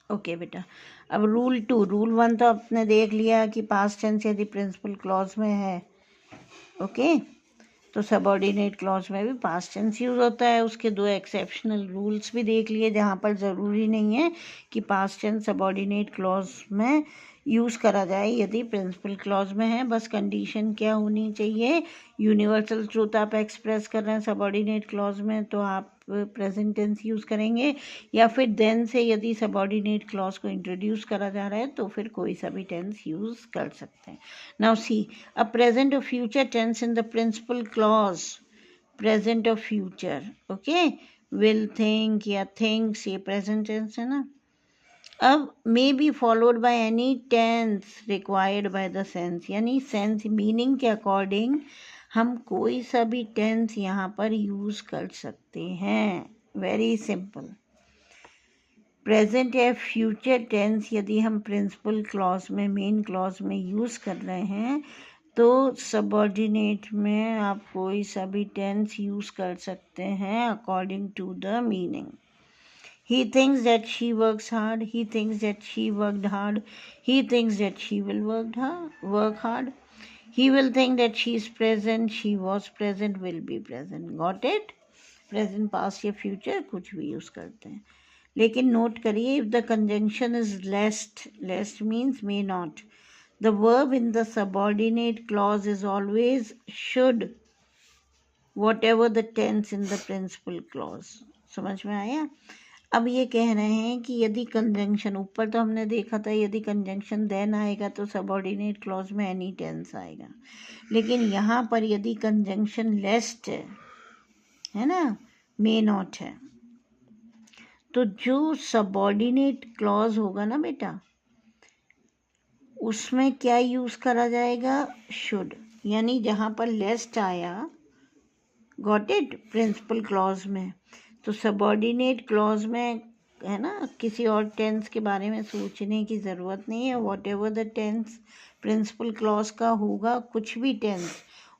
Okay बेटा, अब rule 2, rule 1 तो आपने देख लिया कि पास्ट टेंस यदि प्रिंसिपल क्लॉज में है, ओके, तो सबऑर्डिनेट क्लॉज में भी पास्ट टेंस यूज़ होता है। उसके 2 एक्सेप्शनल रूल्स भी देख लिए, जहाँ पर ज़रूरी नहीं है कि पास्ट टेंस सबऑर्डिनेट क्लॉज में यूज़ करा जाए यदि प्रिंसिपल क्लॉज में है। बस कंडीशन क्या होनी चाहिए, यूनिवर्सल ट्रूथ आप एक्सप्रेस कर रहे हैं सबऑर्डिनेट क्लॉज में तो आप प्रेजेंट टेंस यूज़ करेंगे, या फिर देन से यदि सबऑर्डिनेट क्लॉज को इंट्रोड्यूस करा जा रहा है तो फिर कोई सा भी टेंस यूज़ कर सकते हैं। नाउ सी, अ प्रेजेंट और future tense in the principal clause, present और फ्यूचर, ओके, विल, थिंक या थिंक्स, ये प्रेजेंट टेंस है ना। अब may be followed by any tense required by the sense, यानी सेंस मीनिंग के अकॉर्डिंग हम कोई सा भी टेंस यहाँ पर यूज़ कर सकते हैं। Very simple. प्रेजेंट या फ्यूचर टेंस यदि हम प्रिंसिपल क्लॉज में, मेन क्लॉज में यूज़ कर रहे हैं तो सबऑर्डिनेट में आप कोई सा भी टेंस यूज़ कर सकते हैं according to the meaning. He thinks that she works hard. He thinks that she worked hard. He thinks that she will work hard. He will think that she is present. She was present. Will be present. Got it? Present, past या future कुछ भी use करते हैं, लेकिन note करिए, if the conjunction is lest means may not. The verb in the subordinate clause is always should, whatever the tense in the principal clause. समझ में आया? अब ये कह रहे हैं कि यदि कंजंक्शन, ऊपर तो हमने देखा था यदि कंजंक्शन देन आएगा तो सबऑर्डिनेट क्लॉज में एनी टेंस आएगा, लेकिन यहाँ पर यदि कंजंक्शन लेस्ट है ना, मे नॉट है, तो जो सबऑर्डिनेट क्लॉज होगा ना बेटा उसमें क्या यूज़ करा जाएगा, शुड, यानी जहाँ पर लेस्ट आया, गॉट इट, प्रिंसिपल क्लॉज में, तो सबऑर्डिनेट क्लॉज में है ना, किसी और टेंस के बारे में सोचने की ज़रूरत नहीं है। Whatever the tense principal clause का होगा, कुछ भी टेंस,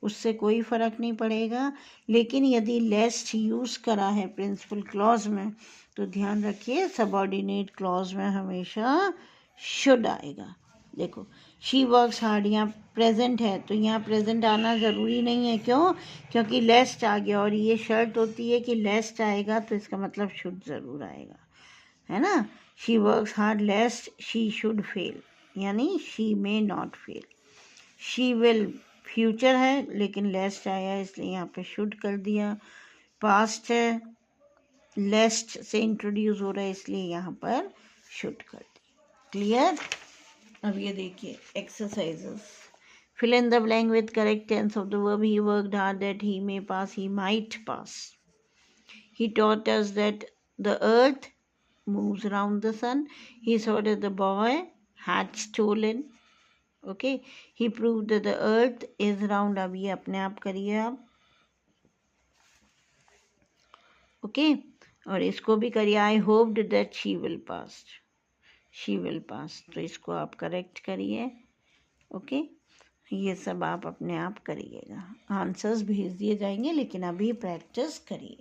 उससे कोई फ़र्क नहीं पड़ेगा। लेकिन यदि लेस्ट यूज़ करा है प्रिंसिपल क्लॉज में तो ध्यान रखिए सबऑर्डिनेट क्लॉज में हमेशा शुड आएगा। देखो, शी वर्क्स हार्ड यहाँ प्रेजेंट है तो यहाँ प्रेजेंट आना ज़रूरी नहीं है, क्यों, क्योंकि लेस्ट आ गया, और ये शर्त होती है कि लेस्ट आएगा तो इसका मतलब शुड ज़रूर आएगा, है ना। She works hard lest she should fail, यानी she may not fail. She will future है लेकिन लेस्ट आया इसलिए यहाँ पे शुड कर दिया। पास्ट है, लेस्ट से इंट्रोड्यूस हो रहा है इसलिए यहाँ पर शुड कर दिया। क्लियर? अब ये देखिए exercises, fill in the blank with correct tense of the verb he worked hard, that he may pass, he might pass. He taught us that the earth moves around the sun. He saw that the boy had stolen. Okay, he proved that the earth is round. अब ये अपने आप करिए आप, okay, और इसको भी करिए, I hoped that she will pass, she will pass, तो इसको आप करेक्ट करिए, ओके। ये सब आप अपने आप करिएगा, आंसर्स भेज दिए जाएंगे लेकिन अभी प्रैक्टिस करिए।